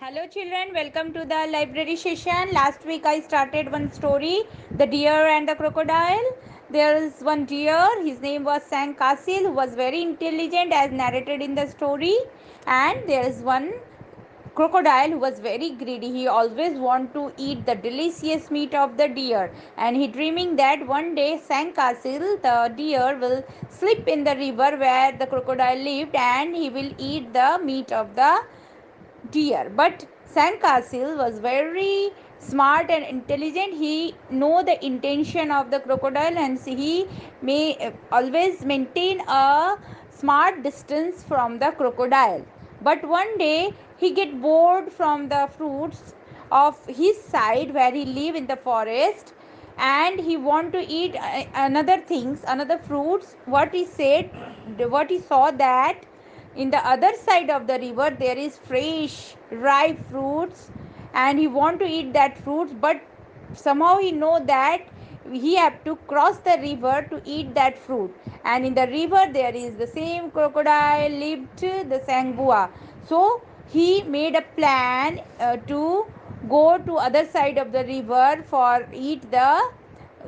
Hello children, welcome to the library session. Last week I started one story, The Deer and the Crocodile. There is one deer, his name was Sang Kasil, who was very intelligent as narrated in the story. And there is one crocodile who was very greedy. He always want to eat the delicious meat of the deer. And he dreaming that one day Sang Kasil, the deer, will slip in the river where the crocodile lived and he will eat the meat of the deer. But Sandcastle was very smart and intelligent. He know the intention of the crocodile and he may always maintain a smart distance from the crocodile. But one day he get bored from the fruits of his side where he live in the forest, and he want to eat another things, another fruits. What he saw that in the other side of the river there is fresh ripe fruits, and he want to eat that fruits, but somehow he know that he have to cross the river to eat that fruit. And in the river there is the same crocodile lived, the Sangbua. So he made a plan to go to other side of the river for eat the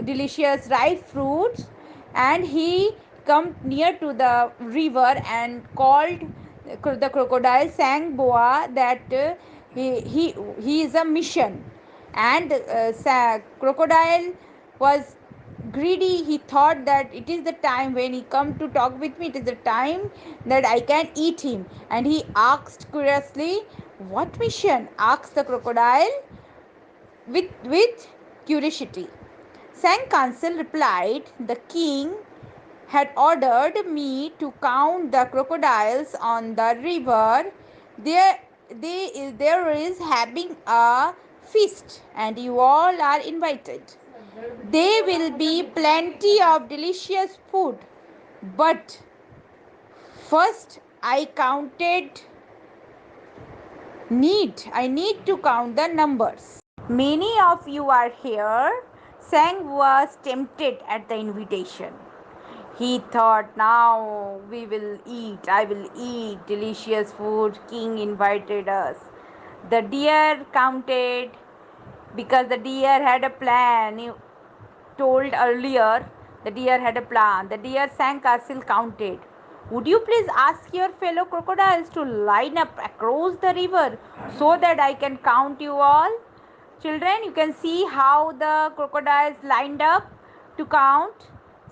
delicious ripe fruits. And he come near to the river and called the crocodile sang boa that he is a mission. And crocodile was greedy. He thought that it is the time when he come to talk with me, it is the time that I can eat him. And he asked curiously, what mission? Asked the crocodile with curiosity. Sandcastle replied, the king had ordered me to count the crocodiles on the river. There, there is having a feast, and you all are invited. There will be plenty of delicious food. But first, I need to count the numbers. Many of you are here. Sang was tempted at the invitation. He thought, now we will eat, I will eat delicious food. King invited us. The deer counted because the deer had a plan. He told earlier, the deer had a plan. The deer sang Castle counted. Would you please ask your fellow crocodiles to line up across the river so that I can count you all? Children, you can see how the crocodiles lined up to count.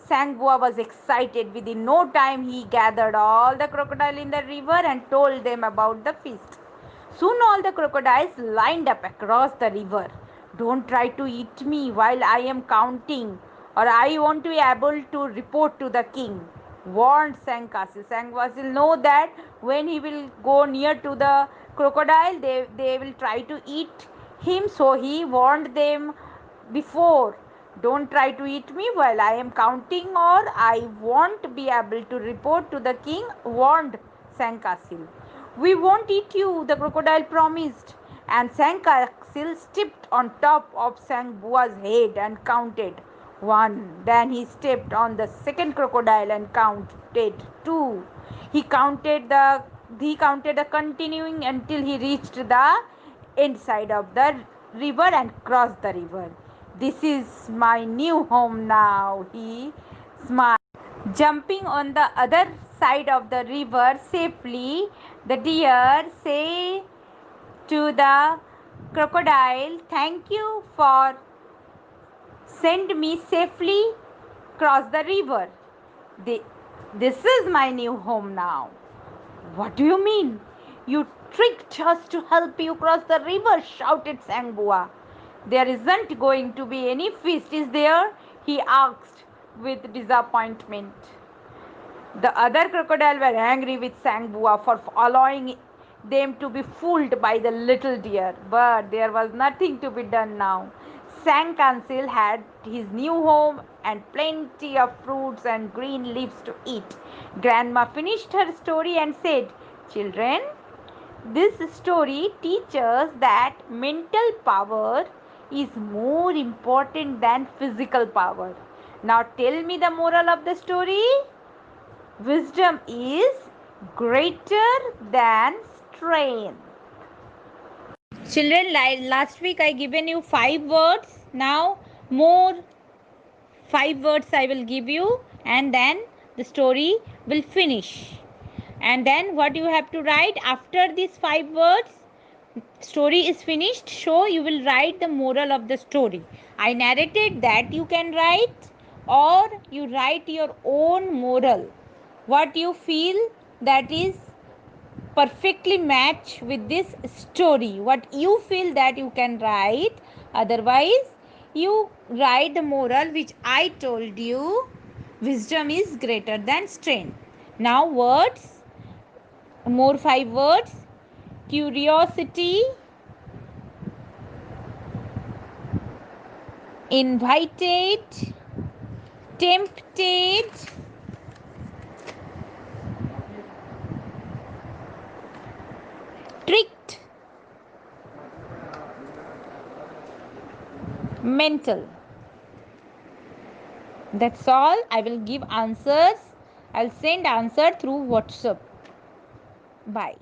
Sangboa was excited. Within no time, he gathered all the crocodiles in the river and told them about the feast. Soon all the crocodiles lined up across the river. Don't try to eat me while I am counting, or I want to be able to report to the king, warned Sangkasil. Sangkasil know that when he will go near to the crocodile, they will try to eat him. So he warned them before, don't try to eat me while I am counting, or I won't be able to report to the king, warned Sangkasil. We won't eat you, the crocodile promised. And Sangkasil stepped on top of Sangbua's head and counted one. Then he stepped on the second crocodile and counted two. He counted the continuing until he reached the end side of the river and crossed the river. This is my new home now, he smiled. Jumping on the other side of the river safely, the deer say to the crocodile, thank you for send me safely cross the river. This is my new home now. What do you mean? You tricked us to help you cross the river, shouted Sangbua. There isn't going to be any feast, is there? He asked with disappointment. The other crocodile were angry with Sangbua for allowing them to be fooled by the little deer, but there was nothing to be done now. Sangkansil had his new home and plenty of fruits and green leaves to eat. Grandma finished her story and said, children, this story teaches that mental power is more important than physical power. Now tell me the moral of the story. Wisdom is greater than strength. Children, last week I given you 5 words. Now more 5 words I will give you, and then the story will finish. And then what you have to write after these 5 words, story is finished, so you will write the moral of the story. I narrated that you can write, or you write your own moral, what you feel that is perfectly match with this story, what you feel that you can write. Otherwise you write the moral which I told you, wisdom is greater than strength. Now words, more 5 words: curiosity, invited, tempted, tricked, mental. That's all. I will give answers. I'll send answer through WhatsApp. Bye.